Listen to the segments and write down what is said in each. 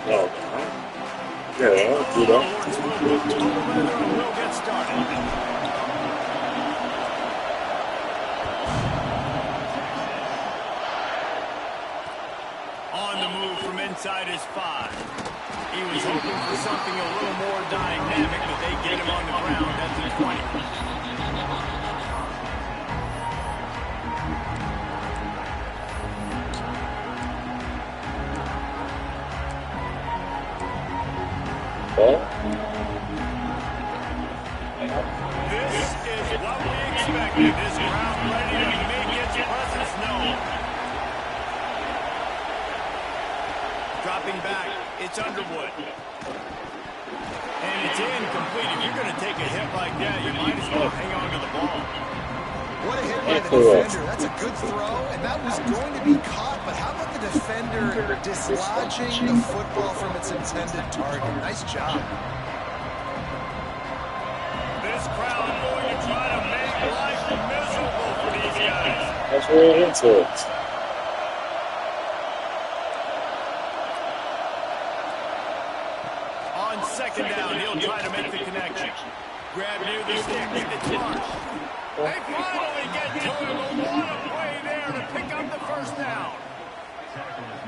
No. Yeah, do that. We'll get started. On the move from inside his 5. He was hoping for something a little more dynamic, but they get him on the ground at the 20. This is what we expected. This crowd ready to make its presence known. Dropping back, it's Underwood. And it's incomplete. If you're going to take a hit like that, you might as well hang on to the ball. What a hit by the defender. That's a good throw, and that was going to be caught, but how about the defender dislodging the football from its intended target? Nice job. This crowd going to try to make life miserable for these guys. That's real into it. On second down, he'll try to make the connection. Grab near the stick. It's Marsh. They finally get to him. What a play there to pick up the first down.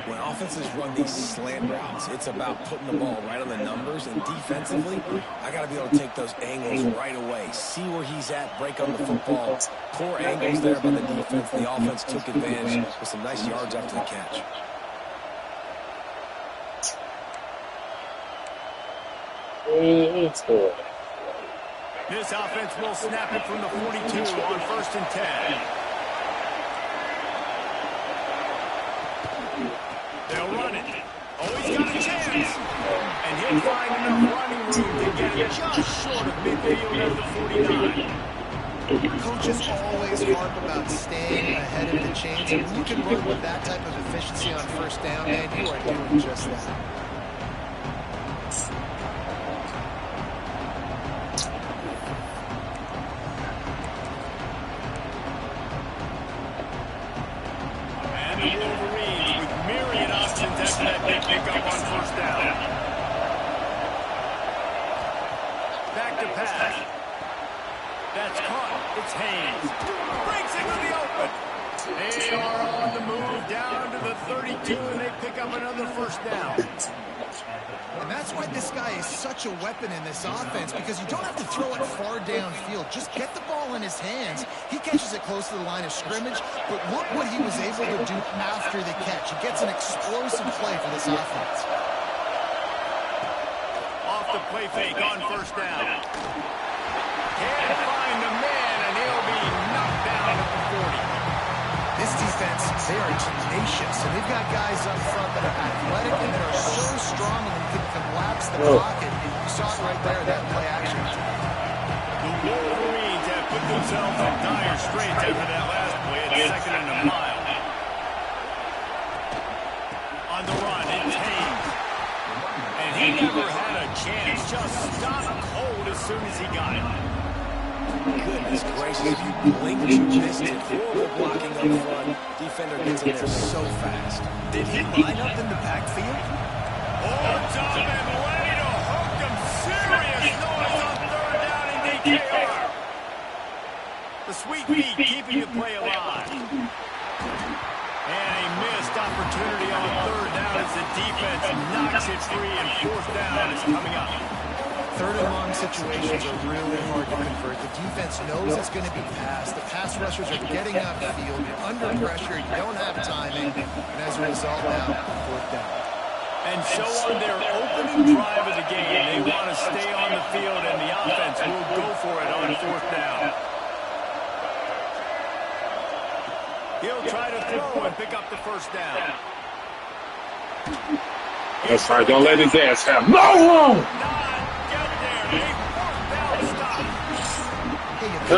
When offenses run these slant routes, it's about putting the ball right on the numbers, and defensively, I got to be able to take those angles right away, see where he's at, break on the football. Poor angles there by the defense. The offense took advantage with some nice yards after the catch. This offense will snap it from the 42 on 1st and 10. They'll run it. Oh, he's got a chance. And he'll find enough running room to get it just short of midfield of the 49. Coaches always harp about staying ahead of the chains, and when you can run with that type of efficiency on first down, man, you are doing just that. After that big pickup on first down. Back to pass. That's caught. It's Haynes. Breaks into the open. They are on the move down to the 32, and they pick up another first down. And that's why this guy is such a weapon in this offense, because you don't have to throw it far downfield. Just get the ball in his hands. He catches it close to the line of scrimmage, but look what he was able to do after the catch. He gets an explosive play for this offense. Off the play fake on first down. Can't find the man, and he'll be knocked down at the 40. This defense, they are tenacious, and they've got guys up front that are athletic and that are so strong and can collapse the pocket. You saw it right there, that play action. The Wolverines have put themselves in dire straits after that last play at 2nd and a mile. On the run, it's Haynes. And he never had a chance, just stopped cold as soon as he got it. Goodness gracious, if you blinked, you missed it. Horrible blocking up front. Defender gets in there so fast. Did he line up in the backfield? Horns up and ready to hook him. Serious noise on 3rd down in DKR. The sweet beat keeping the play alive. And a missed opportunity on 3rd down as the defense knocks it free, and 4th down is coming up. 3rd and long situations are really hard to convert. The defense knows it's going to be passed. The pass rushers are getting upfield. You're under pressure. You don't have timing. And as a result now, 4th down. And so on their opening drive of the game, they want to stay on the field, and the offense will go for it on 4th down. He'll try to throw and pick up the first down. That's right. Don't let his ass have no room. I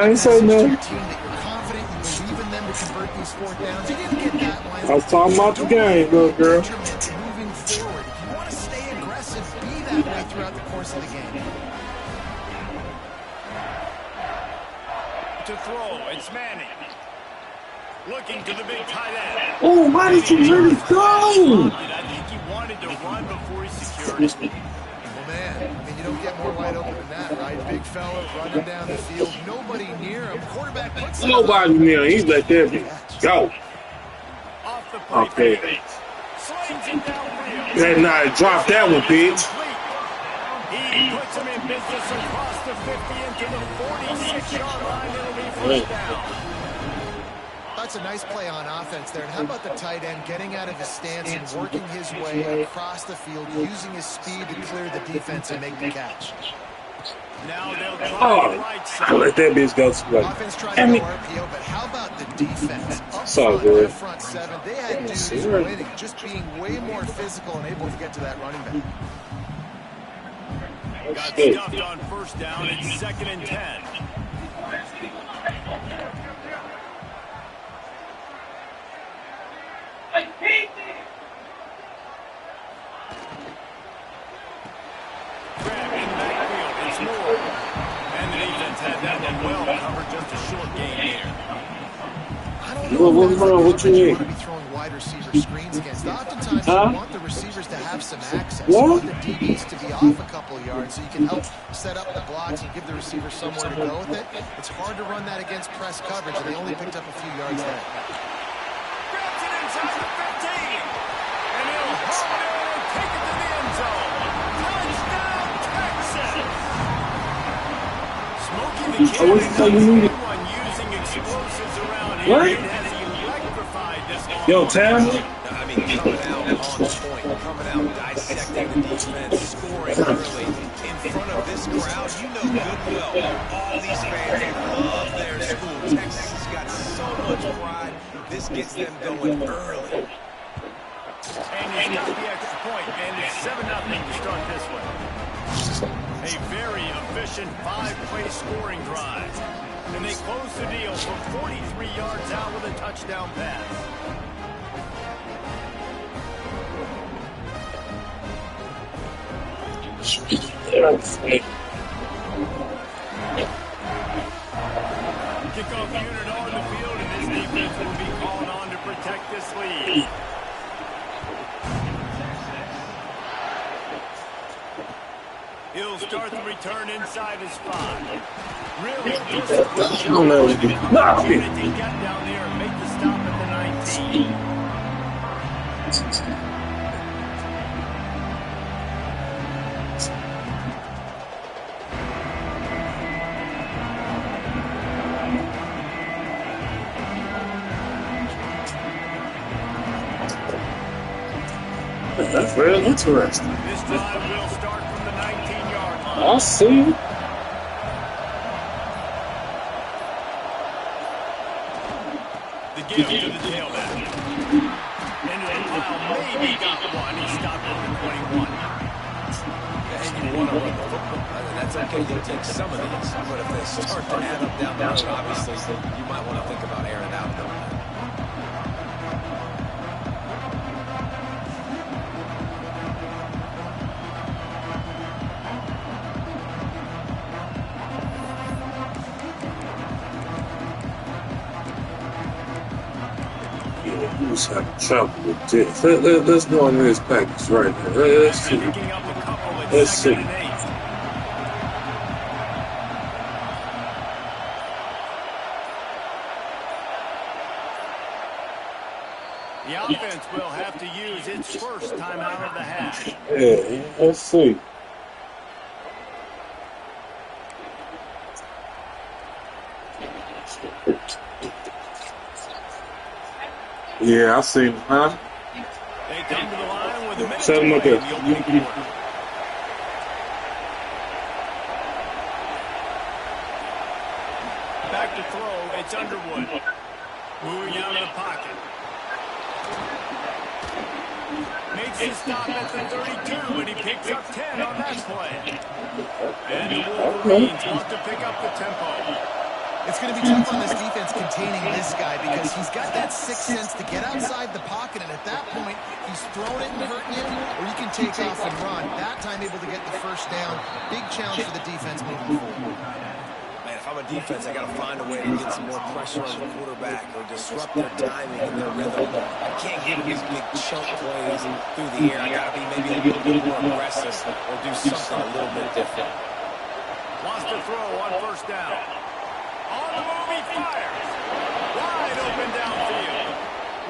ain't saying nothing. Confident, you believe in them to convert these 4th downs. You didn't get that one. I was talking about the game, little girl. Moving forward, if you want to stay aggressive, be that way throughout the course of the game. To throw, it's Manning. Looking to the big tight end. Oh, why did you let it go? to run before he secured it. Well, man, I mean, you don't get more wide open than that, right? Big fella running down the field, nobody near him. Quarterback puts it Nobody near him. He's let that go. Off the play. Okay. Slings it downfield. That night, drop that one, bitch. He puts him in business across the 50 into the 46-yard line. It'll be first down. That's a nice play on offense there. And how about the tight end getting out of his stance and working his way across the field, using his speed to clear the defense and make the catch. Now they'll try the right side. I let that bitch go to play. Offense tried to go RPO, but how about the defense? Up So front, good. their front seven, they had dudes winning, just being way more physical and able to get to that running back. Got stuffed on first down. It's 2nd and 10. Grab in backfield. It's Moore. And the defense had that one well covered. Just a short gain here. I don't know What's if wrong? that's What the you coverage need? want to be throwing wide receiver screens against. Oftentimes, Huh? you want the receivers to have some access. What? You want the DBs to be off a couple of yards so you can help set up the blocks and give the receiver somewhere to go with it. It's hard to run that against press coverage, and they only picked up a few yards there. Grabs it inside the 15. And he'll hold it and take it to the end zone. Touchdown, Texas! Smokey the Oh, what Kid the hell you need? one using explosives around here. What? It has electrified this Yo, Tam? I mean, coming out on point, coming out dissecting the defense, scoring early in front of this crowd. You know good well, all these fans, they love their school. Texas has got so much pride. This gets them going early. And he's got the extra point, and it's 7-0 to start this one. A very efficient 5-play scoring drive. And they close the deal from 43 yards out with a touchdown pass. Kickoff unit on the field, and this defense will be called on to protect this lead. He'll start the return inside his 5. Really disciplined. don't know what to do. Knock it. He got down there and made the stop at the 19. That's very interesting. This drive will start from the 19-yard line. I see. The give to the tailback. Into the pile, maybe got one. He stopped at the 21. And you want to run the football. That's okay. You'll take some of these. But if they start to add up down the road, obviously, you might want to think about airing out them. He was having trouble with this. Let's go into this package right now. Let's see. Picking up a couple at Let's see. 2nd and 8. The offense will have to use its first timeout of the half. Yeah, let's see. Yeah, I see him, huh? They come to the line with a minute Set him to up play there. in the opening quarter. Back to throw, it's Underwood. Moving out of the pocket. Makes his stop at the 32, and he picks up 10 on that play. And the Wolverines want to pick up the tempo. It's going to be tough on this defense containing this guy because he's got that sixth sense to get outside the pocket, and at that point, he's throwing it and hurting you, or you can take off and run. That time able to get the first down. Big challenge for the defense moving forward. Man, if I'm a defense, I got to find a way to get some more pressure on the quarterback or disrupt their timing and their rhythm. I can't give them these big chunk plays through the air. I got to be maybe a little bit more aggressive or do something a little bit different. Wants to throw on first down. On the move, he fires. Wide open downfield.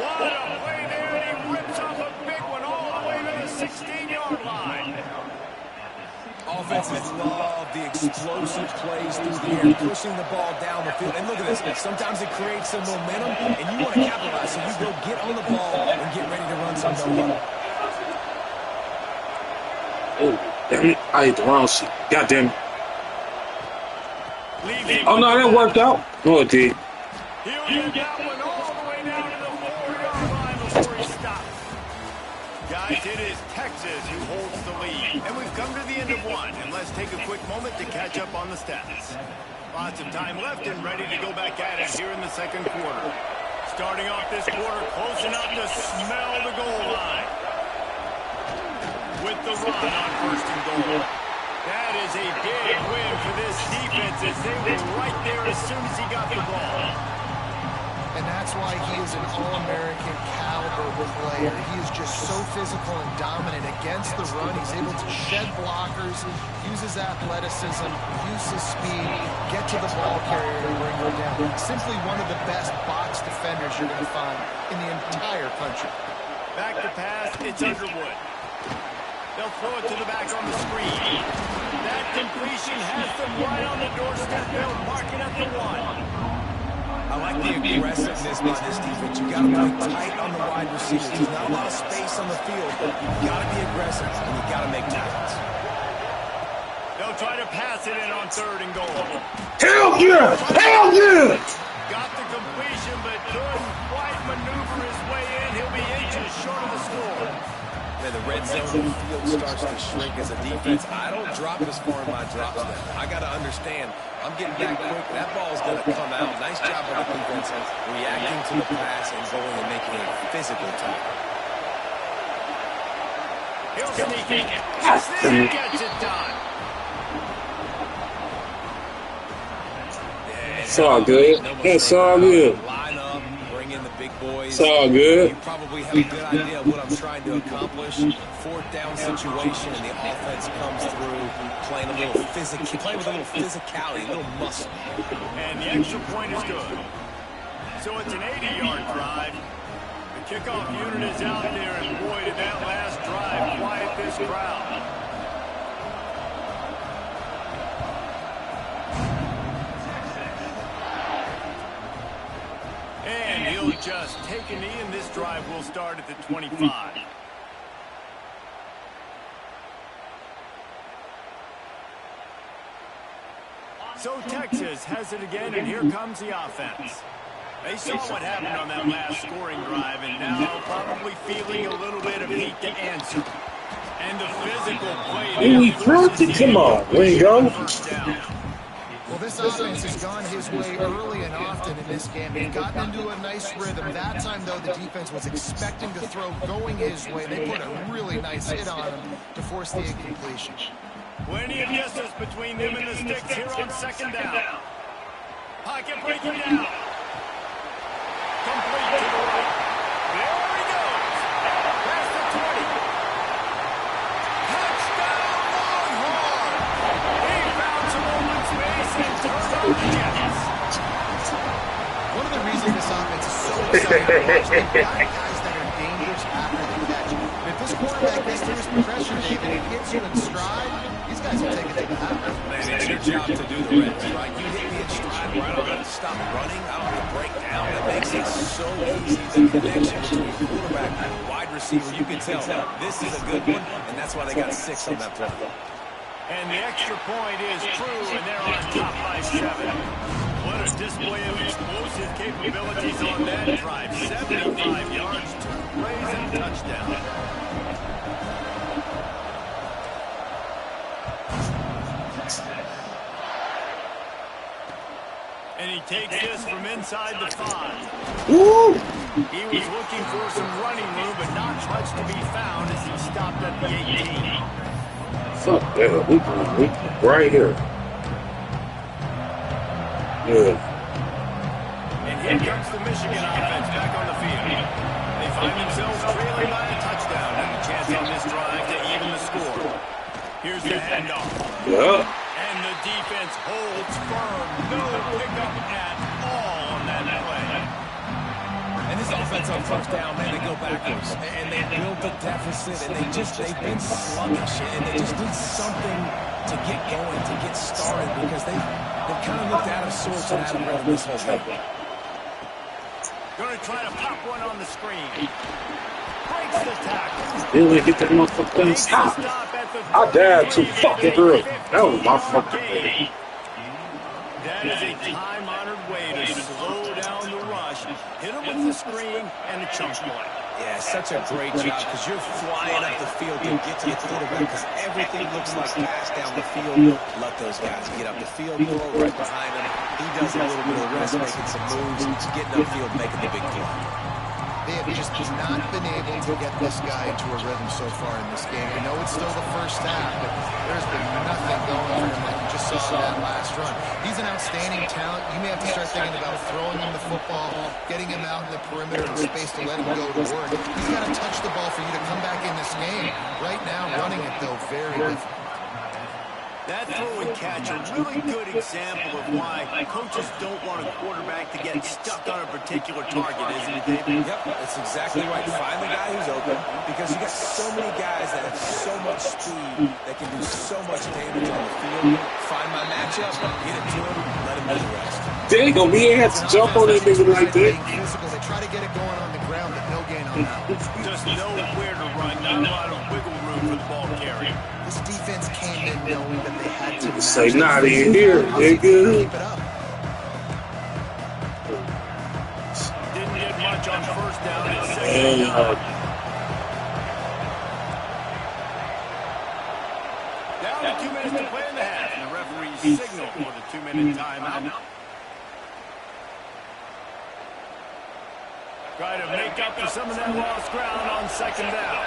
What a play there, and he rips off a big one all the way to the 16-yard line. Offenses love the explosive plays through the air, pushing the ball down the field. And look at this. Sometimes it creates some momentum, and you want to capitalize. So you go get on the ball and get ready to run some no-huddle. Oh, damn it. I hit the wrong shit. God damn it. Oh, no, that worked out. No, it did. He'll get that one all the way down to the 4-yard line before he stops. Guys, it is Texas who holds the lead. And we've come to the end of one. And let's take a quick moment to catch up on the stats. Lots of time left and ready to go back at it here in the second quarter. Starting off this quarter, close enough to smell the goal line. With the run on first and goal. That is a big win for this defense as they were right there as soon as he got the ball. And that's why he is an All-American caliber player. He is just so physical and dominant against the run. He's able to shed blockers, use his athleticism, use his speed, get to the ball carrier and bring him down. Simply one of the best box defenders you're going to find in the entire country. Back to pass, it's Underwood. They'll throw it to the back on the screen. That completion has them right on the doorstep. They'll mark it at the 1. I like the aggressiveness by this defense. You got to play tight on the wide receivers. There's not a lot of space on the field, but you got to be aggressive and you got to make tackles. They'll try to pass it in on third and goal. Hell yeah! Hell yeah! Got the completion, but couldn't quite maneuver his way in. He'll be inches short of the score. Man, the red zone field starts to shrink as a defense. I don't drop as far in my drop step. I got to understand, I'm getting back quick. That ball's going to come out. Nice job by the defense reacting to the pass and going and making a physical tackle. He'll sneak in. He gets it done. It's all good. It's all good. Line up, bring in the big boys. It's all good. You probably have a good idea of what I'm trying to accomplish. Fourth down situation, and the offense comes through playing a little playing with a little physicality, a little muscle. And the extra point is good. So it's an 80-yard drive. The kickoff unit is out there, and boy, did that last drive quiet this crowd. And he'll just take a knee, and this drive will start at the 25. So Texas has it again, and here comes the offense. They saw what happened on that last scoring drive, and now probably feeling a little bit of heat to answer. And the physical play. Oh, he dropped it. Come on. There you go. Well, this offense has gone his way early and often in this game. They've gotten into a nice rhythm. That time, though, the defense was expecting to throw going his way. They put a really nice hit on him to force the incompletion. Plenty of distance between them and the sticks here on second down. Pocket breaking down. Complete to the right. There he goes. Past the 20. Touchdown, Longhorn. He found some open space and turned on the Jets. One of the reasons this offense is so exciting to watch, they've got guys that are dangerous after the catch. And if this quarterback gets through his progression, David, and hits you in stride, these guys will take it to the house. Man, it's your job to do the rest, right? You hit me in stride, right? I don't have to stop running. I don't have to break down. That makes it so easy. The connection between quarterback and wide receiver, you can tell this is a good one, and that's why they got 6 on that play. And the extra point is true, and they're on top by 7. What a display of explosive capabilities on that drive. 75 yards, 2 plays, and a touchdown. And he takes this from inside the 5. Woo! He was looking for some running room, but not much to be found as he stopped at the 18. Fuck that. We right here. Yeah. And here comes the Michigan offense back on the field. They find themselves trailing by a touchdown and a chance on this drive to even the score. Here's the handoff. Yeah. And the defense holds firm. No pickup at all on that play. And this offense on first down, man, they go backwards. And they built the deficit, and they've been sluggish. And they just need something to get going, to get started, because they've kind of looked out of sorts and out of rhythm this whole game. Going to try to pop one on the screen. Breaks the tackle. Really hit that motherfucker. Stop. I died too fucking early. That was my fucking day. That is a time-honored way to slow down the rush. Hit him with the screen and a chunk play. Yeah, such a great job, because you're flying up the field to get to the quarterback, because everything looks like pass down the field. Let those guys get up the field, throw right behind him. He does a little bit of the rest, making some moves, getting upfield, making the big play. They have just not been able to get this guy into a rhythm so far in this game. I know it's still the first half, but there's been nothing going for him like you just saw in that last run. He's an outstanding talent. You may have to start thinking about throwing him the football, getting him out in the perimeter and space to let him go to work. He's got to touch the ball for you to come back in this game. Right now, running it, though, very difficult. That throw and catch, a really good example of why coaches don't want a quarterback to get stuck on a particular target, isn't it, David? Yep, that's exactly right. Find the guy who's open, because you got so many guys that have so much speed that can do so much damage on the field. Find my matchup, get it to him, let him do the rest. There you go. Me ain't had to jump on that nigga like that. They try to get it going on the ground, but no gain on that. Just know where to run, not a lot of wiggle room for the ball carrier. This defense came in knowing that they had to Say not in here, nigga. keep it up. Didn't get much on first down at second down. Down to 2 minutes to play in the half, and the referee's signal for the 2-minute timeout. Try to make up for some of that lost ground on second down.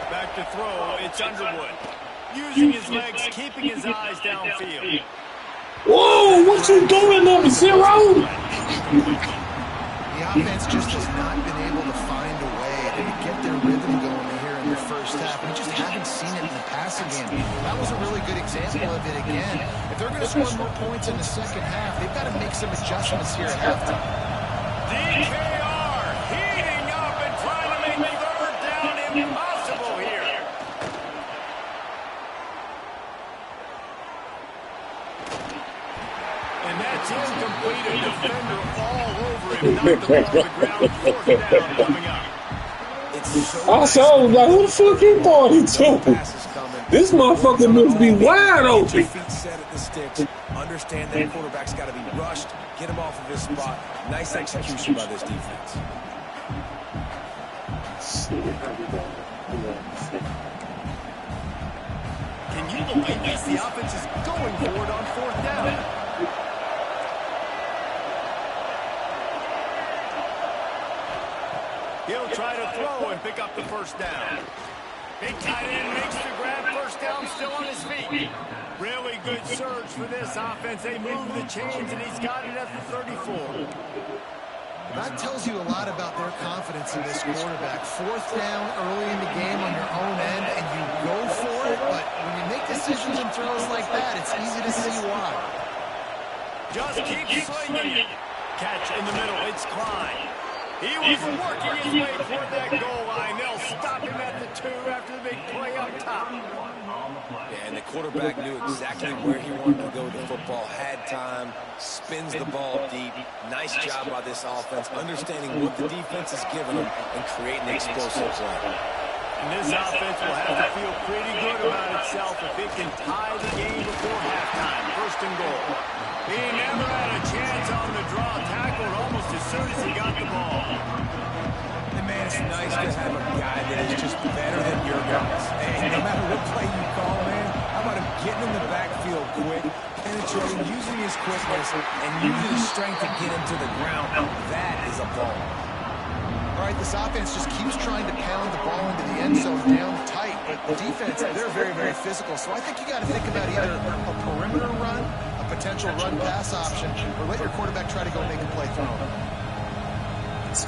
Back to throw, it's Underwood. Using his legs, keeping his eyes downfield. Whoa, what you doing, number 0? The offense just has not been able to find a way to get their rhythm going here in the first half. We just haven't seen it in the passing game. That was a really good example of it again. If they're going to score more points in the second half, they've got to make some adjustments here at halftime. DKR heating up and trying to make third down impossible here. And that's incomplete. A defender all over him. Knocked the ball to the ground. Fourth down coming up. Also, I was like, who the fuck he thought he took? This motherfucker must be wide open. Your feet set at the sticks. Understand that quarterback's got to be rushed. Get him off of his spot. Nice execution by this defense. Can you believe this? The offense is going for it on fourth down. He'll try to throw and pick up the first down. Big tight end makes the grab. First down, still on his feet. Really good surge for this offense. They move the chains, and he's got it at the 34. That tells you a lot about their confidence in this quarterback. Fourth down early in the game on your own end, and you go for it, but when you make decisions and throws like that, it's easy to see why. Just keep slinging it. Catch in the middle. It's Klein. He was working his way toward that goal line. They'll stop him at the 2 after the big play up top. Yeah, and the quarterback knew exactly where he wanted to go with the football. Had time, spins the ball deep. Nice job by this offense, understanding what the defense is giving them and creating explosive play. And this offense will have to feel pretty good about itself if it can tie the game before halftime. First and goal. He never had a chance on the draw. Tackled almost as soon as he got the ball. And man, it's nice to have a guy that is just better than your guys. And no matter what play you call, man, how about him getting in the backfield quick, penetrating, using his quickness, and using his strength to get him to the ground? That is a ball. All All right, this offense just keeps trying to pound the ball into the end zone down tight, but the defense, they're very, very physical. So I think you got to think about either a perimeter run, a potential run-pass option, or let your quarterback try to go make a play throw. It's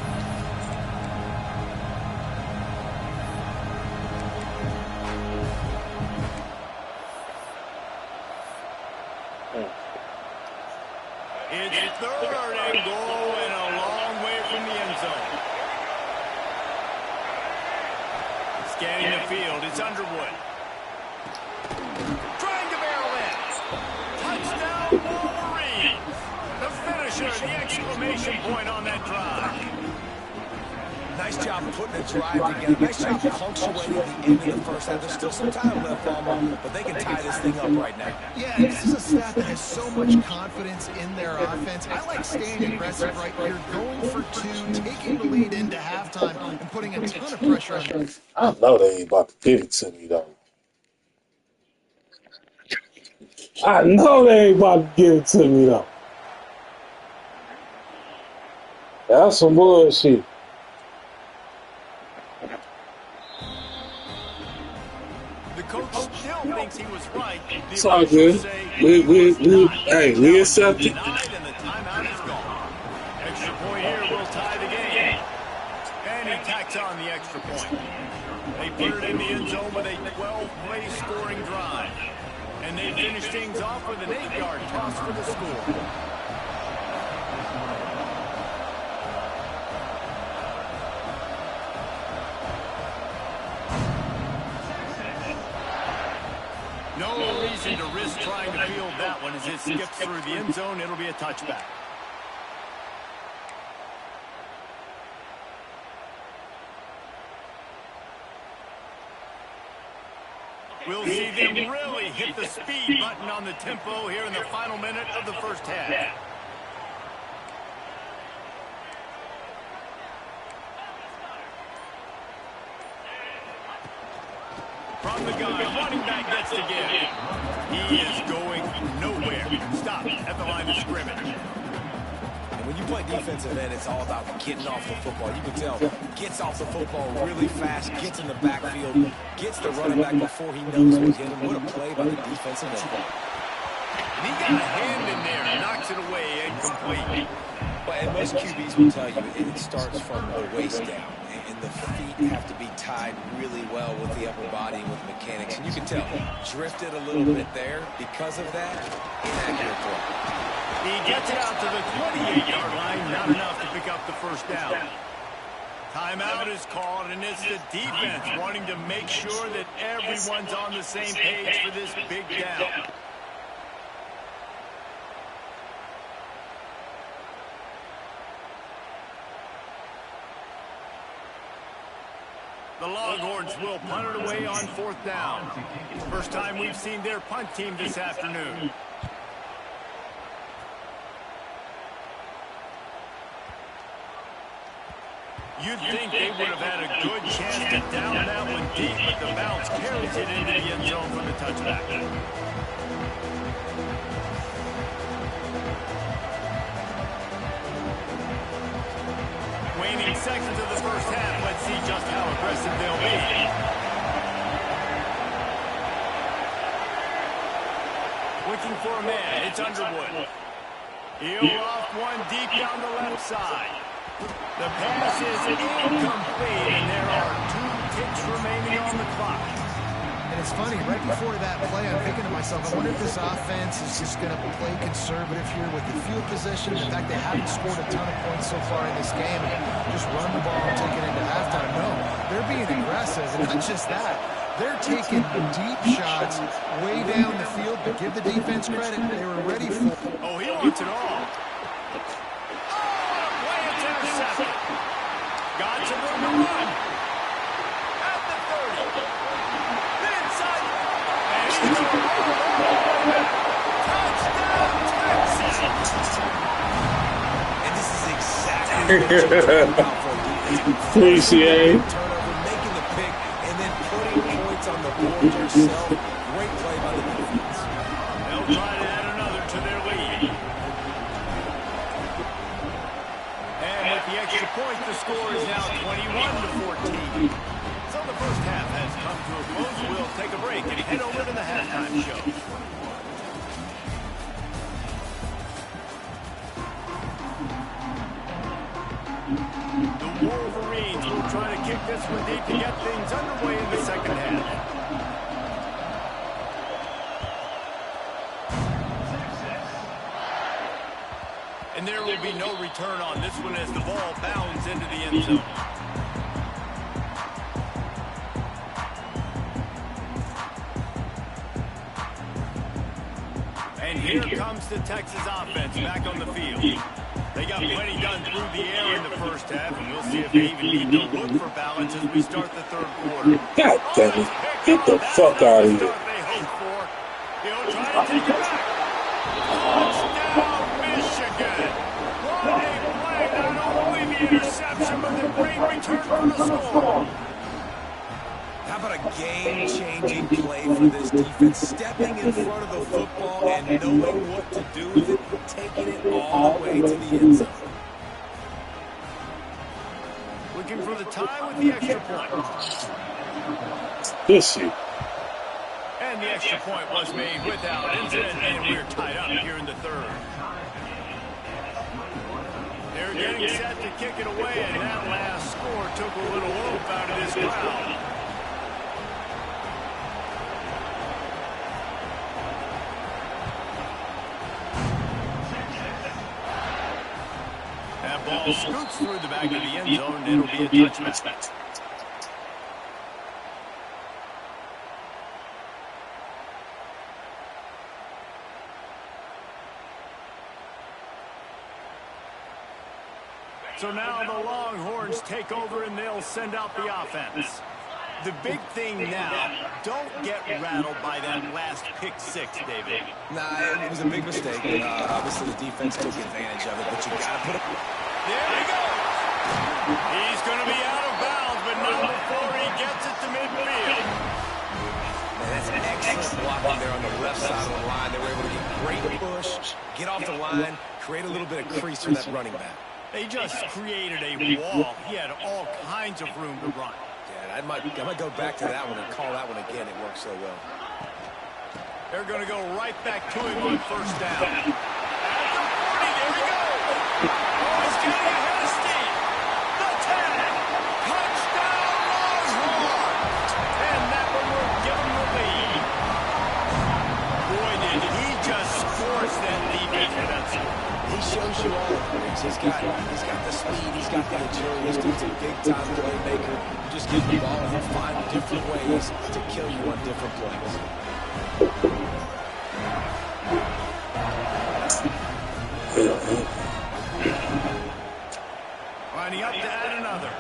third and goal and a long way from the end zone. Scanning the field, it's Underwood. Trying to barrel in. Touchdown, Wolverines. The finisher, the exclamation point on that drive. Nice job putting a drive together. Nice job punctuating the end of the first half. There's still some time left, Alma, but they can tie this thing up right now. Yeah, this is a staff that has so much confidence in their offense. I like staying aggressive right here, going for two, taking the lead into halftime, and putting a ton of pressure on them. I know they ain't about to give it to me, though. I know they ain't about to give it to me, though. That's some bullshit. The coach still thinks he was right. It's all good. We accept it. And the timeout is gone. Extra point here will tie the game. And he tacks on the extra point. They put it in the end zone with a 12-play scoring drive. And they finish things off with an 8-yard toss for the score. No reason to risk trying to field that one as it skips through the end zone. It'll be a touchback. We'll see them really hit the speed button on the tempo here in the final minute of the first half. From the gun, running back gets to give. He is going nowhere. Stop at the line of scrimmage. And when you play defensive end, it's all about getting off the football. You can tell, gets off the football really fast, gets in the backfield, gets the running back before he knows what's getting him. What a play by the defensive end. And he got a hand in there and knocks it away incomplete. And most QBs will tell you it starts from the waist down, and the feet have to be tied really well with the upper body and with mechanics. And you can tell, drifted a little bit there because of that. Inaccurate throw. He gets it out to the 28-yard line, not enough to pick up the first down. Timeout is called, and it's the defense wanting to make sure that everyone's on the same page for this big down. The Longhorns will punt it away on fourth down. First time we've seen their punt team this afternoon. You'd think they would have had a good chance to down that one deep, but the bounce carries it into the end zone for the touchback. Waning seconds of the first half. Let's see just how aggressive they'll be. Looking for a man. It's Underwood. He'll off one deep down the left side. The pass is incomplete, and there are 2 ticks remaining on the clock. And it's funny, right before that play, I'm thinking to myself, I wonder if this offense is just going to play conservative here with the field position. In fact, they haven't scored a ton of points so far in this game. Just run the ball and take it into halftime. No, they're being aggressive, and not just that. They're taking deep shots way down the field, but give the defense credit. They were ready for it. Oh, he wants it all. Got some room to run. At the 30. Inside. And he's going touchdown, Texas. And this is exactly what you're talking about for a defense. Appreciate. Turnover, making the pick, and then putting points on the board yourself. Great play by the defense. They'll try to add another to their lead. And with the extra extra point, the score is now 21-14. So the first half has come to a close. We'll take a break and head over to the halftime show. The Wolverines will try to kick this one deep to get things underway in the second half. And there will be no return on this one as the ball bounds into the end zone. And here comes the Texas offense back on the field. They got plenty done through the air in the first half, and we'll see if they even need to look for balance as we start the third quarter. God damn it. Get the fuck out of here. They hope for. He'll try to take it back. Touchdown, Michigan. What a play. Not only the interception, but the great return for the score. How about a game-changing play for this defense? Stepping in front of the football and knowing what to do with it, taking it all the way to the end zone. Looking for the tie with the extra point. This shit. And the extra point was made without incident, and we're tied up here in the third. They're getting set to kick it away, and that last score took a little oomph out of this crowd. That ball scoots through the back of the end zone, and it'll be a touchback. So now the Longhorns take over, and they'll send out the offense. The big thing now, don't get rattled by that last pick six, David. Nah, it was a big mistake. Obviously, the defense took advantage of it, but you got to put it. There he goes. He's going to be out of bounds, but not before he gets it to midfield. That's excellent blocking there on the left side of the line. They were able to get great push, get off the line, create a little bit of crease for that running back. They just created a wall. He had all kinds of room to run. Yeah, I might go back to that one and call that one again. It worked so well. They're going to go right back to him on first down. At the 40, there he goes. Oh, he's getting ahead of steam. The 10. Touchdown, Longhorns. And that one will give him the lead. Boy, did he just force that defense for that score. He shows you all the things. He's got the speed, he's got the agility. This dude's a big-time playmaker. You just give him the ball, and he'll find different ways to kill you on different plays. Lining up to add another.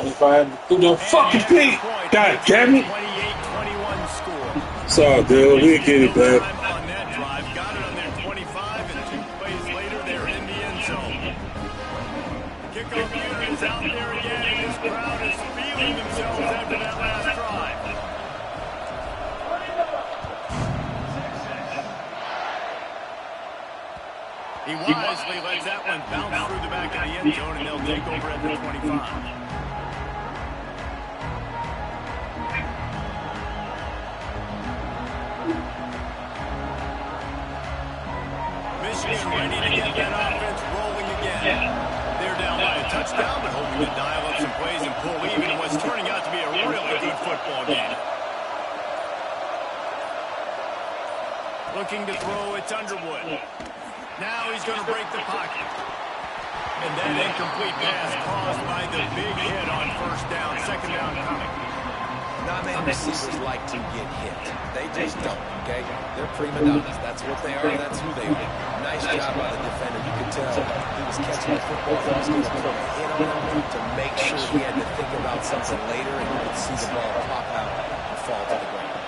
If I had to do the fucking thing. God damn it. 28-21 score. Sorry, dude. We'll get it back. On that drive, got it on their 25, and 2 plays later, they're in the end zone. Kickoff unit is out there again, and this crowd is feeling themselves after that last drive. He wisely lets that one bounce through the back of the end zone, and they'll take over at the 25. Michigan ready to get that offense rolling again. They're down by a touchdown, but hoping to dial up some plays and pull even in what's turning out to be a really good football game. Looking to throw, it's Underwood. Now he's going to break the pocket. And that incomplete pass caused by the big hit on first down, second down coming. Non-man receivers like to get hit. They just don't, okay? They're prima donnas. That's what they are. That's who they are. Nice job by the defender. You could tell he was catching the football. He was going to put a hit on him to make sure he had to think about something later, and you could see the ball pop out and fall to the ground.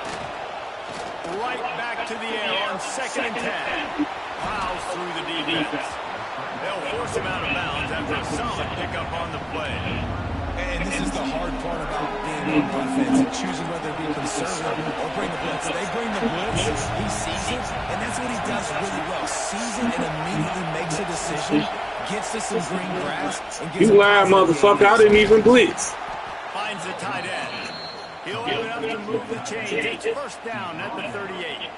Right back to the air on 2nd and 10. Plows through the defense. They'll force him out of bounds after a solid pickup on the play. And this is the hard part about being on defense and choosing whether to be conservative or bring the blitz. They bring the blitz, he sees it, and that's what he does really well. Sees it and immediately makes a decision. gets to some green grass. And You lying, motherfucker. I didn't even blitz. Finds the tight end. He'll have enough to move the chains. It's first down at the 38.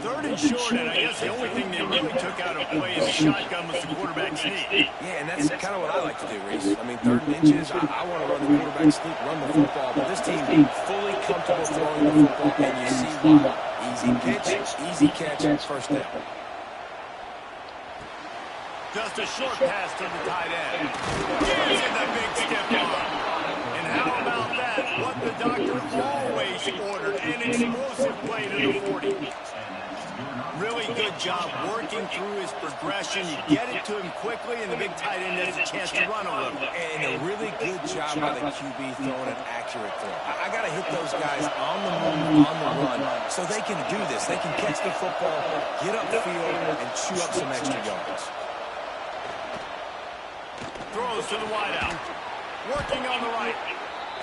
Third and short, and I guess the only thing they really took out of play in the shotgun was the quarterback sneak. Yeah, and that's kind of what I like to do, Reese. I mean, 3rd and inches, I want to run the quarterback sneak, run the football, but this team fully comfortable throwing the football, and you see why. Easy pitch, easy catch, first down. Just a short pass to the tight end. Gives him the big stiff arm. And how about that? What the doctor always ordered, an explosive play to the 40. Really good job working through his progression. You get it to him quickly, and the big tight end has a chance to run a little. And a really good job by the QB throwing an accurate throw. I got to hit those guys on the move, on the run, so they can do this. They can catch the football, get up the field, and chew up some extra yards. Throws to the wideout. Working on the right.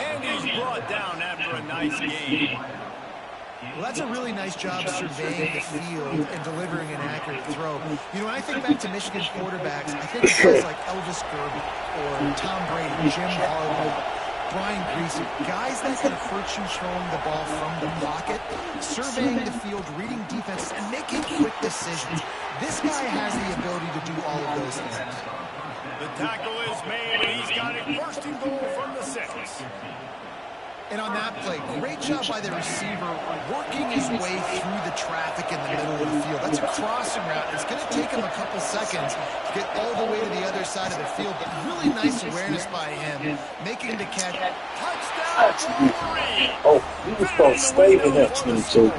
And he's brought down after a nice game. Well, that's a really nice job surveying the field and delivering an accurate throw. You know, when I think back to Michigan quarterbacks, I think of guys like Elvis Gerby or Tom Brady, Jim Harbaugh, Brian Griese, guys that can hurt you throwing the ball from the pocket, surveying the field, reading defenses, and making quick decisions. This guy has the ability to do all of those things. The tackle is made, and he's got it first and goal from the 6. And on that play, great job by the receiver working his way through the traffic in the middle of the field. That's a crossing route. It's going to take him a couple seconds to get all the way to the other side of the field, but really nice awareness by him, making the catch. Touchdown! Oh, he was supposed to stay in that team, too.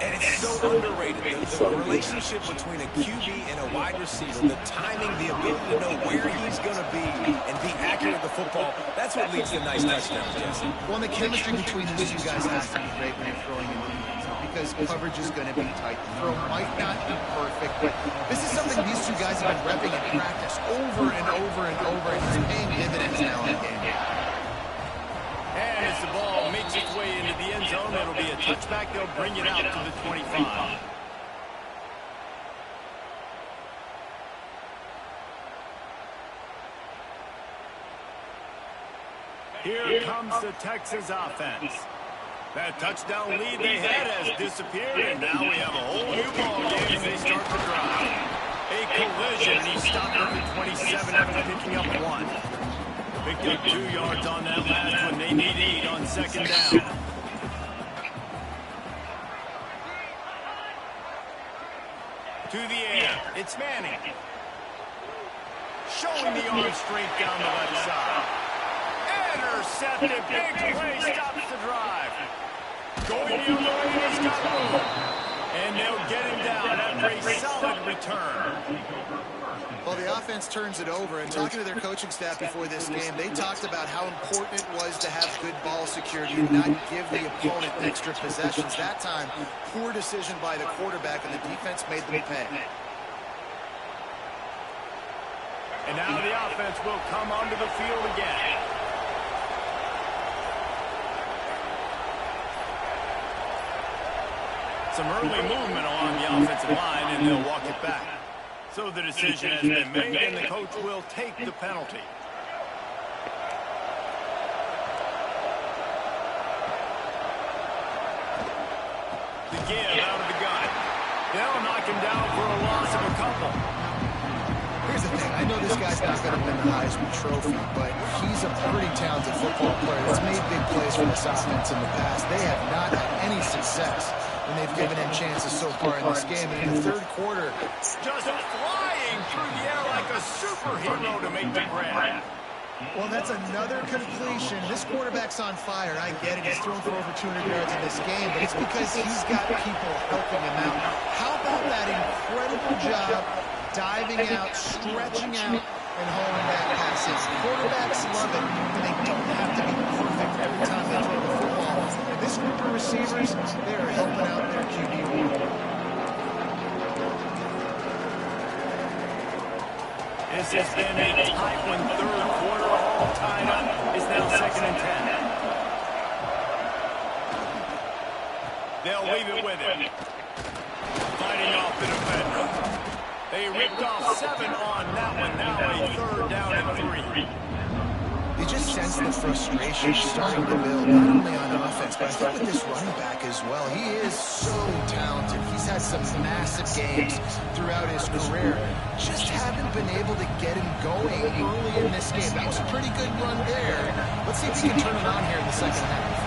And it's so underrated. The relationship between a QB and a wide receiver, the timing, the ability to know where he's going to be and be accurate with the football, that's what leads to nice touchdowns, Jesse. Well, the chemistry between these two guys has to be great when you're throwing in the defense because coverage is going to be tight. The throw might not be perfect, but this is something these two guys have been repping in practice over and over and over, and it's paying dividends now in the game. And as the ball makes its way into the end zone, it'll be a touchback. They'll bring it out to the 25. Here comes the Texas offense. That touchdown lead they had has disappeared, and now we have a whole new ball game as they start to drive. A collision, and he stopped at the 27 after picking up 1. Picked up 2 yards on that last one. They need 8 on second down. To the air. It's Manning. Showing the arm strength down the left side. Intercepted. Big play. Stops the drive. Going the other way. He's got room. And they'll get him down after a solid return. Well, the offense turns it over, and talking to their coaching staff before this game, they talked about how important it was to have good ball security and not give the opponent extra possessions. That time, poor decision by the quarterback, and the defense made them pay. And now the offense will come onto the field again. Some early movement along the offensive line, and they'll walk it back. So the decision has been made, and the coach will take the penalty. The give out of the gun. They'll knock him down for a loss of a couple. Here's the thing. I know this guy's not going to win the Heisman Trophy, but he's a pretty talented football player that's made big plays for this offense in the past. They have not had any success when they've given him chances so far in this game. And in the third quarter, just flying through the air like a superhero to make the grab. Well, that's another completion. This quarterback's on fire. I get it. He's thrown for over 200 yards in this game, but it's because he's got people helping him out. How about that incredible job diving out, stretching out, and hauling that pass in? Quarterbacks love it, and they don't have to be perfect every time they throw the football. And this group of receivers, they are helping out their QB. This has been a tight one. Third quarter, all tied up. It's now 2nd and 10. They'll leave it with him. Fighting off the defender. They ripped off 7 on that one. Now a 3rd down and 3. You just sense the frustration starting to build, not only on offense, but I think with this running back as well. He is so talented. He's had some massive games throughout his career. Just haven't been able to get him going early in this game. That was a pretty good run there. Let's see if he can turn it on here in the second half.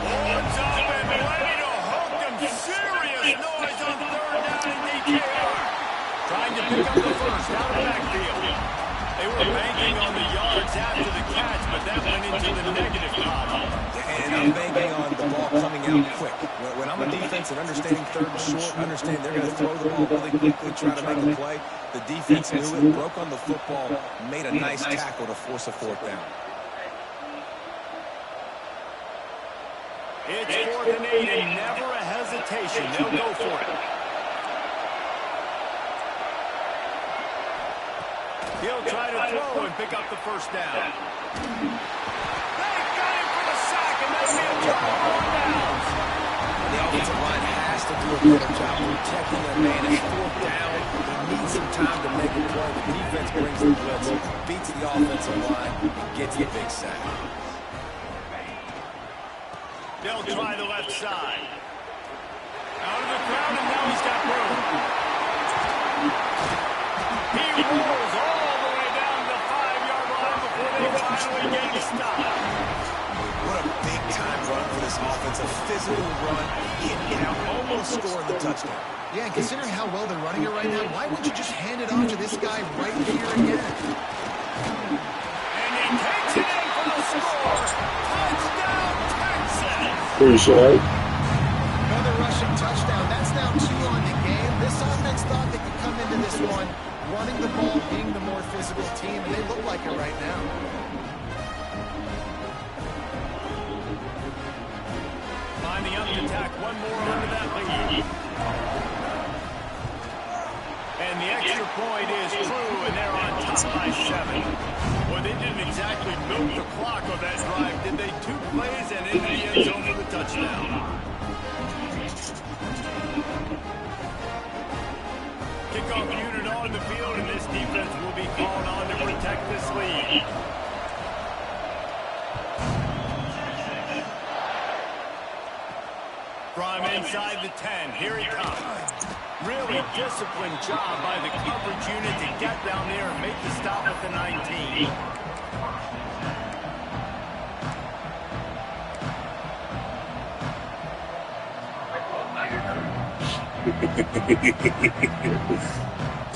Woods up and ready to hook him. Serious noise on 3rd down and DKR. Trying to pick up the first out of the backfield. They were banking on the yards after the catch, but that went into the negative column. And I'm banking on the ball coming out quick. When I'm a defense and understanding 3rd and short, understand they're going to throw the ball really quickly, try to make a play. The defense knew it, broke on the football, made a nice tackle to force a 4th down. It's 4th and 8 and never a hesitation. They'll go for it. He'll try to throw and pick up the first down. They've got him for the sack, and that's it. The offensive line has to do a better job protecting their man. It's 4th down. They need some time to make a play. The defense brings the blitz, beats the offensive line, and gets the big sack. They'll try the left side. Out of the crowd, and now he's got room. He rolls all the way down the 5-yard line before they finally get to stop. What a big-time run for this offense. A physical run, in out, almost scoring the touchdown. Yeah, and considering how well they're running it right now, why would you just hand it off to this guy right here again? And he takes it in for the score. Touchdown, Texas. Appreciate it. Another rushing touchdown. That's now 2 on the game. This offense thought they could come into this one running the ball, being the more physical team, and they look like it right now. Lining up to tack one more onto that lead. And the extra point is true, and they're on top by 7. Well, they didn't exactly milk the clock on that drive, did they? 2 plays and into the end zone for the touchdown. Kickoff unit on the field, and this defense will be called on to protect this lead. From inside the 10, here he comes. Really disciplined job by the coverage unit to get down there and make the stop at the 19.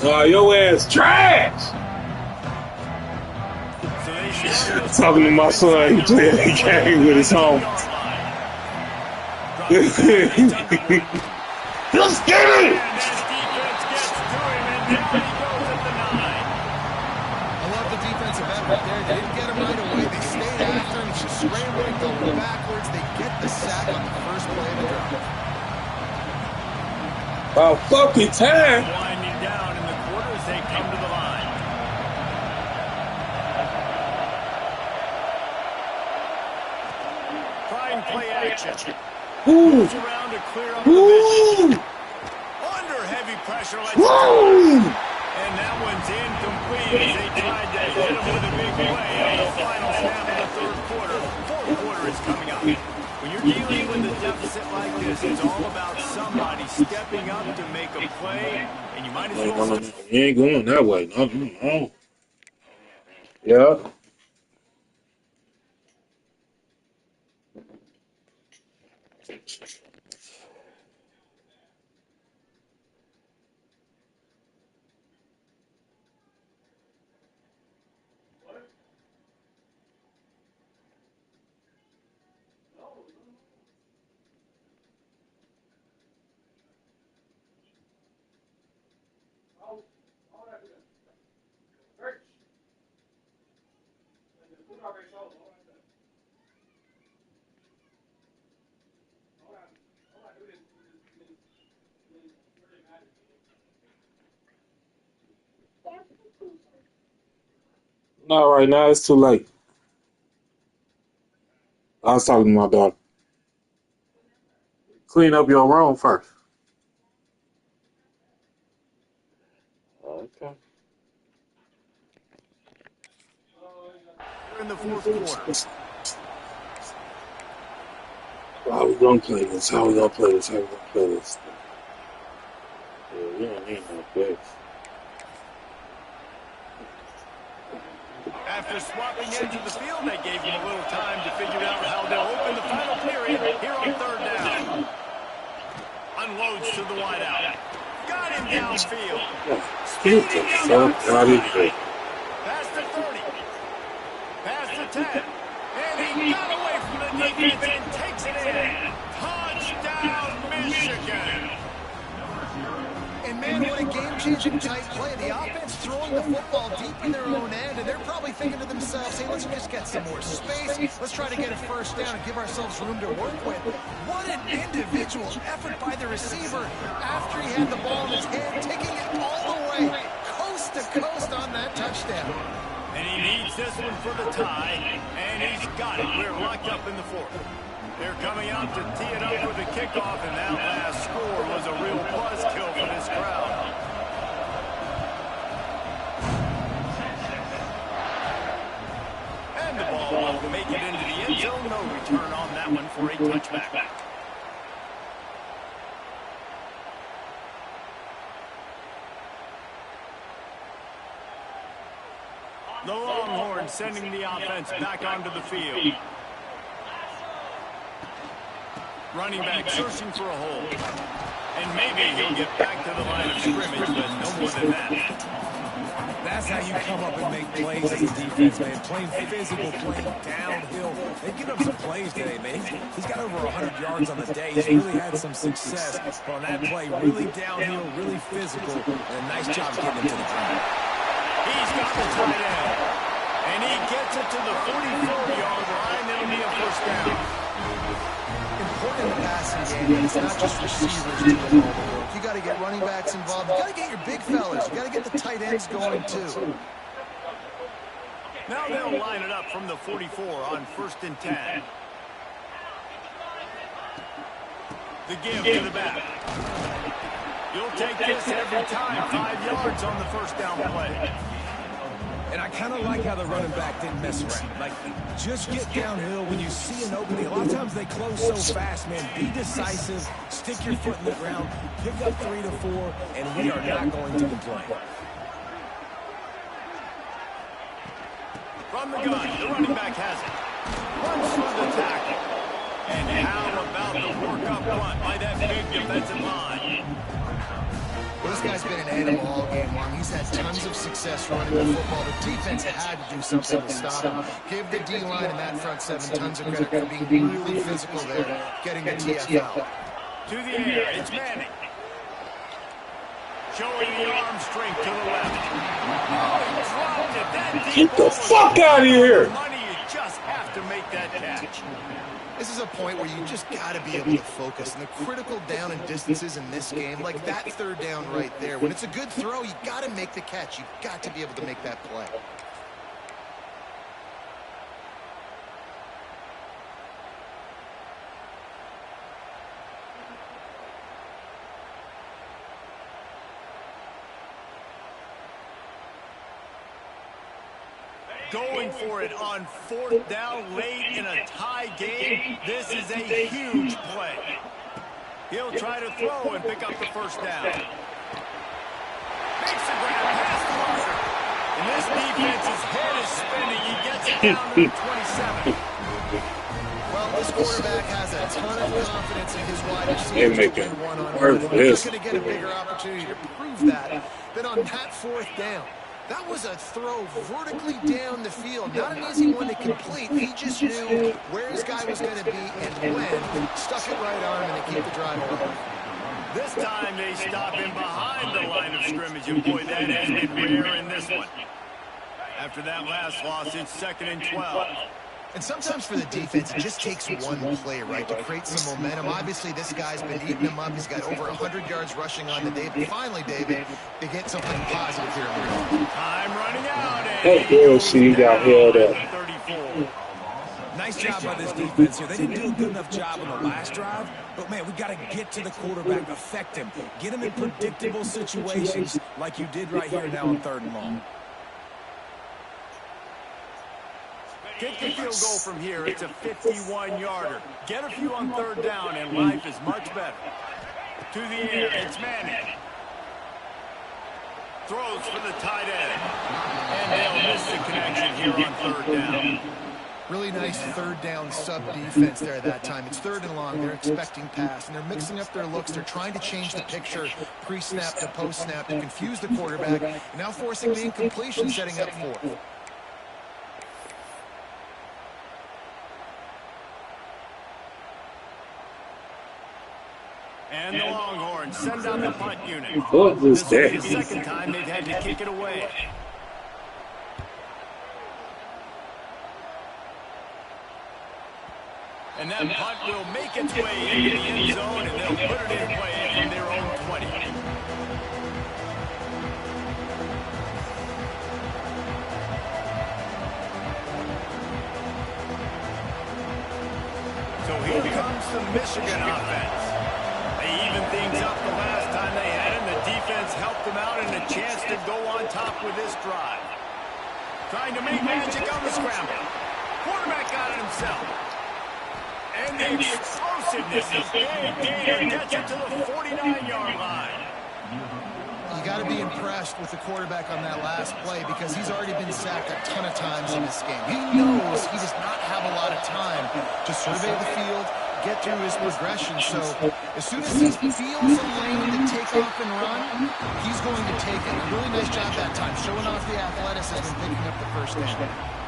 Oh, your ass trash! So Talking to my son, he playing the game with his home. Let's get it! I love the defensive effort there. They didn't get him right away. They stayed after him. He's just scrambling, going backwards. They get the sack on the first play of the drive. About fucking time. Winding down in the quarter as they come to the line. Trying play action. Ooh. Moves around to clear up the vision. Ooh. Under heavy pressure. Woo! And that one's incomplete as they tried to hit him with a big play on the final snap of the 3rd quarter. 4th quarter is coming up. When you're dealing with a deficit like this, it's all about somebody stepping up to make a play, and you might as well... You ain't going that way. No. Yeah. Not right now. It's too late. I was talking to my daughter. Clean up your room first. in the fourth quarter. How we gonna play this? How we gonna play this? How we gonna play this? Yeah, we don't need no picks. After swapping into the field, they gave him a little time to figure out how they'll open the final period here on third down. Unloads to the wideout. Got him downfield. Get the fuck out of here. Pass to 30. Pass to 10. And he got away from the defense and takes it in. Touchdown, Michigan. And man, what a game-changing tight play. The offense throwing the football deep in their own end, and they're probably thinking to themselves, hey, let's just get some more space. Let's try to get a first down and give ourselves room to work with. What an individual effort by the receiver after he had the ball in his hand, taking it all the way, coast to coast on that touchdown. And he needs this one for the tie, and he's got it. We're locked up in the fourth. They're coming out to tee it up with a kickoff, and that last score was a real buzzkill for this crowd. And the ball will make it into the end zone. No return on that one for a touchback. The Longhorns sending the offense back onto the field. Running back searching for a hole. And maybe he'll get back to the line of scrimmage, but no more than that. That's how you come up and make plays as a defense, man. Playing physical, playing downhill. They've given up some plays today, man. He's got over 100 yards on the day. He's really had some success on that play. Really downhill, really physical, and a nice job getting him to the ground. He's got the tight end. And he gets it to the 44-yard line. It'll be a first down. Important in the passing game, it's not just receivers doing all the work. You got to get running backs involved. You got to get your big fellas. You got to get the tight ends going too. Now they'll line it up from the 44 on 1st and 10. The give to the back. You'll take this every time. 5 yards on the first down play. And I kind of like how the running back didn't mess around. Like, just get downhill when you see an opening. A lot of times they close so fast, man. Be decisive. Stick your foot in the ground. Pick up 3 to 4, and we are not going to complain. From the gun, the running back has it. Runs through the tackle. And how about the work up front by that big defensive line? Well, this guy's been an animal all game long. He's had tons of success running the football. The defense had to do something to stop him. Give the D-line and that front seven tons of credit for being really physical there, getting the TFL. To the air, it's Manning. Showing the arm strength to the left. Oh, he dropped it. That Get the fuck out of here! Money, you just have to make that catch. This is a point where you just got to be able to focus. And the critical down and distances in this game, like that third down right there, when it's a good throw, you got to make the catch. You got to be able to make that play. Going for it on 4th down late in a tie game. This is a huge play. He'll try to throw and pick up the first down. Makes the grab past the marker. And this defense's head is spinning. He gets it down to the 27. Well, this quarterback has a ton of confidence in his wide They receivers. make it worth He's this. going to get a bigger opportunity to prove that than on that 4th down. That was a throw vertically down the field. Not an easy one to complete. He just knew where his guy was going to be and when. Stuck it right on him and to keep the drive going. This time they stop him behind the line of scrimmage. And boy, that has been rare in this one. After that last loss, it's 2nd and 12. And sometimes for the defense, it just takes one play, right, to create some momentum. Obviously, this guy's been eating them up. He's got over 100 yards rushing on the day. But finally, David, they get something positive here in the game. Time running out. That LC got held up. 34. Nice job by this defense here. They didn't do a good enough job on the last drive, but, man, we got to get to the quarterback, affect him, get him in predictable situations like you did right here now on 3rd and long. Kick the field goal from here. It's a 51-yarder. Get a few on third down, and life is much better. To the air, it's Manning. Throws for the tight end. And they'll miss the connection here on third down. Really nice third down sub-defense there that time. It's third and long. They're expecting pass, and they're mixing up their looks. They're trying to change the picture pre-snap to post-snap to confuse the quarterback, and now forcing the incompletion, setting up fourth. And the Longhorns send out the punt unit. What was This will be that? the second time they've had to kick it away. And that punt will make its way into the end zone, and they'll put it in play from their own 20. So here comes the Michigan offense. They even things up the last time they had him. The defense helped them out, and a chance to go on top with this drive. Trying to make magic on the scramble. Quarterback got it himself. And the explosiveness is big. Gator gets it to the 49-yard line. You got to be impressed with the quarterback on that last play because he's already been sacked a ton of times in this game. He knows he does not have a lot of time to survey the field, get through his progression. So as soon as he feels a lane to take off and run, he's going to take it. A really nice job that time, showing off the athleticism and picking up the first down.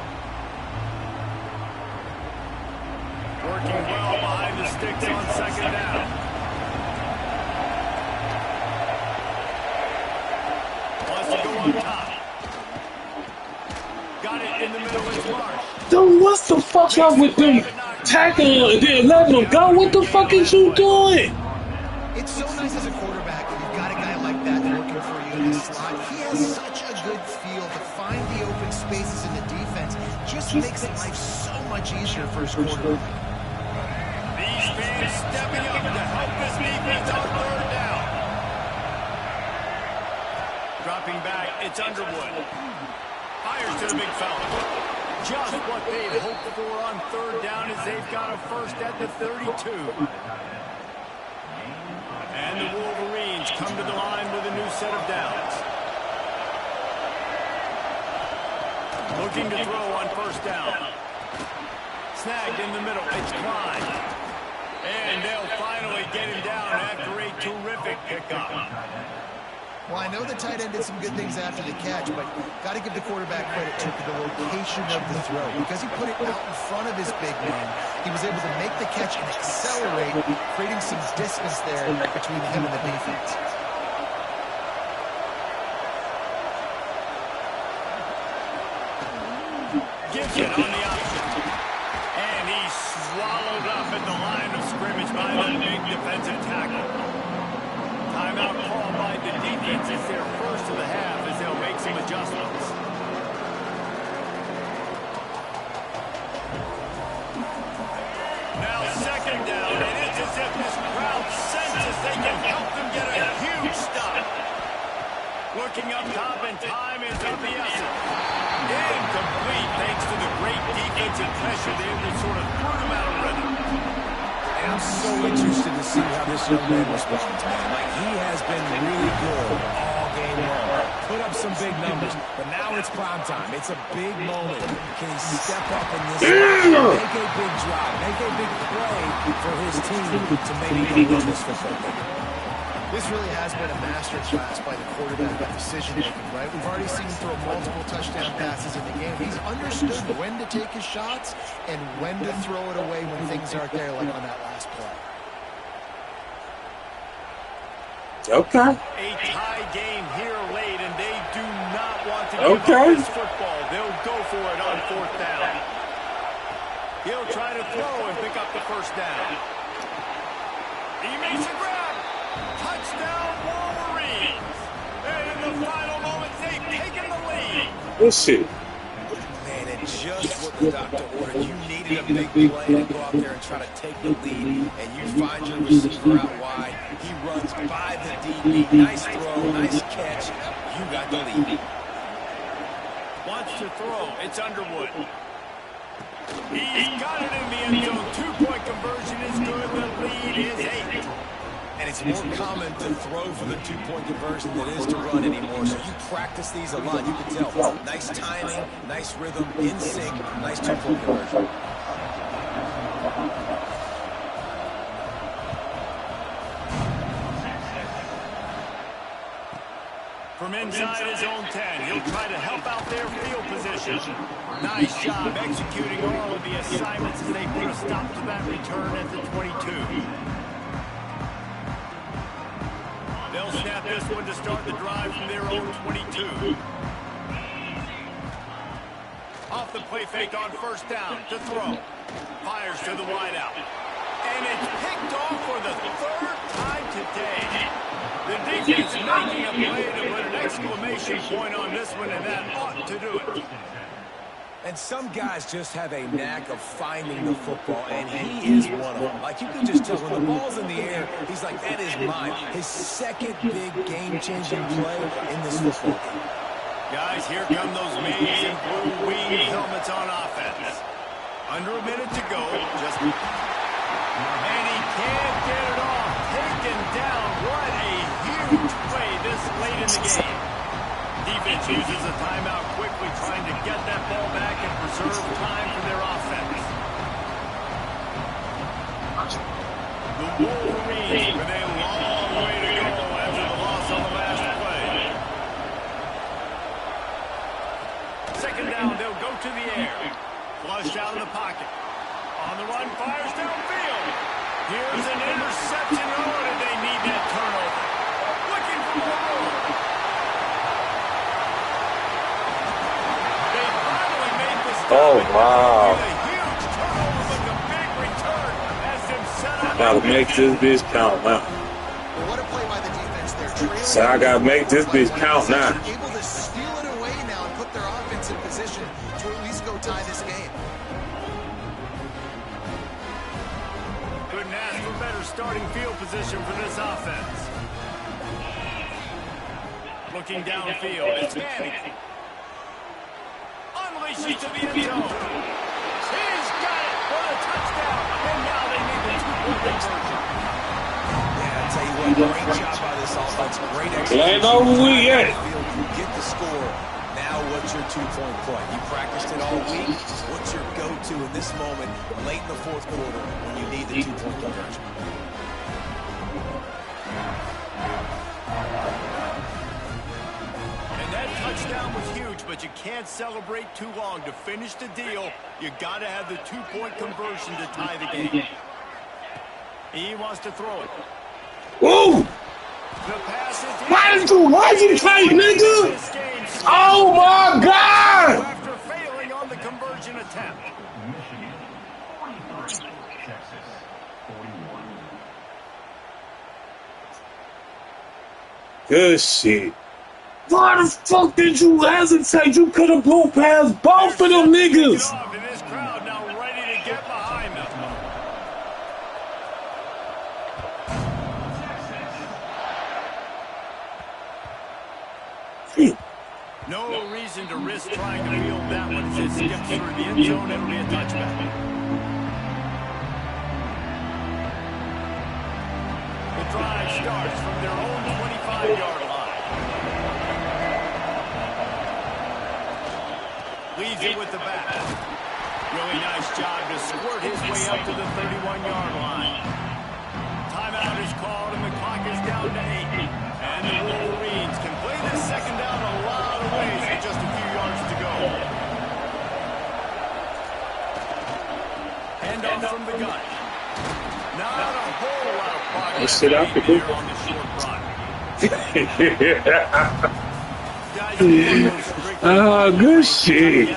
Working well behind the sticks on second down. Wants to go on top. Got it in the middle. It's Marsh. Dude, what's the fuck up with them tackling and then letting them go? What the fuck is you doing? It's so nice as a quarterback that you've got a guy like that looking for you in the slot. He has such a good feel to find the open spaces in the defense. Just makes life so much easier for his quarterback. These fans stepping up to help this defense on third down. Dropping back, it's Underwood. Fires to the big fella. Just what they'd hoped for on third down as they've got a first at the 32. And the Wolverines come to the line with a new set of downs. Looking to throw on first down. Snagged in the middle, it's Klein. And they'll finally get him down after a terrific pickup. Well, I know the tight end did some good things after the catch, but got to give the quarterback credit to the location of the throw. Because he put it out in front of his big man, he was able to make the catch and accelerate, creating some distance there between him and the defense. Gibson on the option. And he's swallowed up at the line of scrimmage by the big defensive tackle. Timeout called by the defense. It's their first of the half as they'll make some adjustments. Now second down, and it's as if this crowd senses they can help them get a huge stop. Looking up top, and time is of the essence. Incomplete thanks to the great defensive pressure there that sort of threw them out of rhythm. And I'm so interested to see how this young man responds, man. Like, he has been really good all game long. Put up some big numbers, but now it's prime time. It's a big moment. Can he step up in this game, make a big drive, make a big play for his team to maybe go win this football game? This really has been a masterclass by the quarterback of decision-making, right? We've already seen him throw multiple touchdown passes in the game. He's understood when to take his shots and when to throw it away when things aren't there, like on that last play. Okay. A tie game here late, and they do not want to give up this football. They'll go for it on fourth down. He'll try to throw and pick up the first down. He makes a grab. Touchdown, Wolverines. And in the final moments, they've taken the lead. This shit. Man, and just what the doctor ordered. You needed a big play to go out there and try to take the lead, and you find your receiver out wide. He runs by the DB. Nice throw, nice catch. You got the lead. Wants to throw. It's Underwood. He's got it in the end zone. 2-point conversion is good. The lead is 8. And it's more common to throw for the 2-point conversion than it is to run anymore. So you practice these a lot. You can tell. Nice timing, nice rhythm, in sync, nice 2-point conversion. From inside his own 10, he'll try to help out their field position. Nice job executing all of the assignments as they put a stop to that return at the 22. They'll snap this one to start the drive from their own 22. Off the play fake on first down to throw. Fires to the wideout. And it's picked off for the 3rd time today. The defense making a play to put an exclamation point on this one, and that ought to do it. And some guys just have a knack of finding the football, and he is one of them. Like, you can just tell when the ball's in the air, he's like, that is mine. His second big game-changing play in this football game. Guys, here come those maize and blue wing helmets on offense. Under a minute to go. And he can't get it off. Taken down. What a huge play this late in the game. Defense uses a timeout quickly, trying to get that ball back and preserve time for their offense. The Wolverines with a long way to go after the loss on the last play. Second down, they'll go to the air. Flushed out of the pocket. On the run, fires downfield. Here's an interception. Oh, did they need that turnover? Looking for more room. They finally made the stop. Oh, wow. A huge turnover, but the big return has them set up. Gotta make this bitch count now. Well, what a play by the defense there. Trailing So I gotta make this bitch count now. able to steal it away now and put their offense in position to at least go tie this game. Couldn't ask for better starting field position for this offense. Looking downfield, it's Manning. Unleashes to the end zone. He's got it for the touchdown. And now they need the 2-point conversion. Yeah, I tell you what, great job by this offense. Great execution. It ain't over with yet. You get the score. Now what's your 2-point play? You practiced it all week. What's your go-to in this moment, late in the 4th quarter, when you need the 2-point conversion? And that touchdown was huge, but you can't celebrate too long. To finish the deal, you got to have the 2-point conversion to tie the game. He wants to throw it. Woo! The pass is Why is you tight, nigga? Oh my God! after failing on the conversion attempt. Good shit. Why the fuck did you hesitate? You could have blew past both of them niggas. And this crowd now ready to get behind them. No reason to risk trying to field that one as it skips through the end zone. It'll be a touchback. The drive starts from their own 25-yard line. Leads it with the back. Really nice job to squirt his way up to the 31-yard line. Timeout is called and the clock is down to 8. And the Wolverines can play this second down a lot of ways with just a few yards to go. Hand off from the gun. Not a whole lot of progress Let's sit out made the there on the short run. Good shit.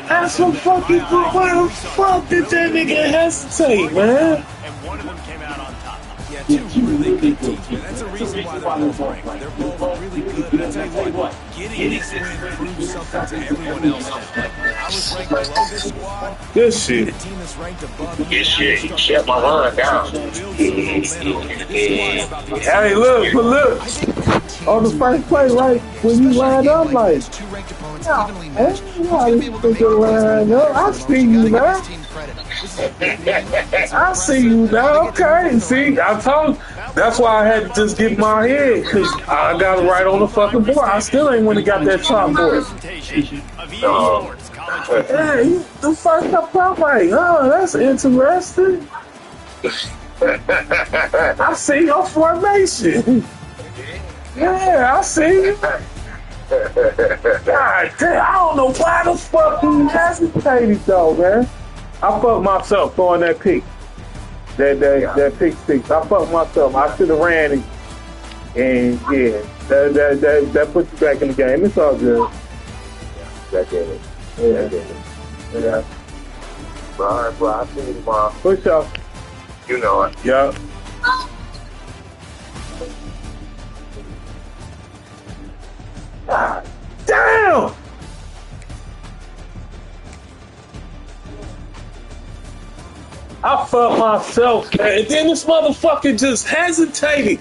That's some fucking good. Why the fuck did that nigga hesitate, man? And one of them came out on top. Yeah, two really good teams, man. That's a reason why they're both ranked. They're both really good. And I tell you what, getting this win proves something to everyone else. I was ranked below this squad. Good shit. The team that's ranked above. Good shit. Shut my line down. Hey, look, but look. on the first play, right when you line up, like, two ranked opponents yeah, evenly man, matched. He's yeah, going to be you able to think make you're those line tough up. I plays. see You you, gotta give man. his team credit. This is a big win. It's I see you impressive. now. They get to move Okay, in the see, right I told. That's why I had to just get my head, because I got it right on the fucking board. I still ain't when he got that top board. Presentation of EA Sports College Football. Hey, the first couple, I'm like, oh, that's interesting. I see your formation. Yeah, I see you. God damn, I don't know why the fuck he hesitated though, man. I fucked myself throwing that pick. That pick six. I fucked myself. I should have ran it. And yeah, that puts you back in the game. It's all good. That did it. Yeah. That did it. Yeah. All right, bro. I'll see you tomorrow. Push up. You know it. Yeah. God damn! I fucked myself, man. And then this motherfucker just hesitated.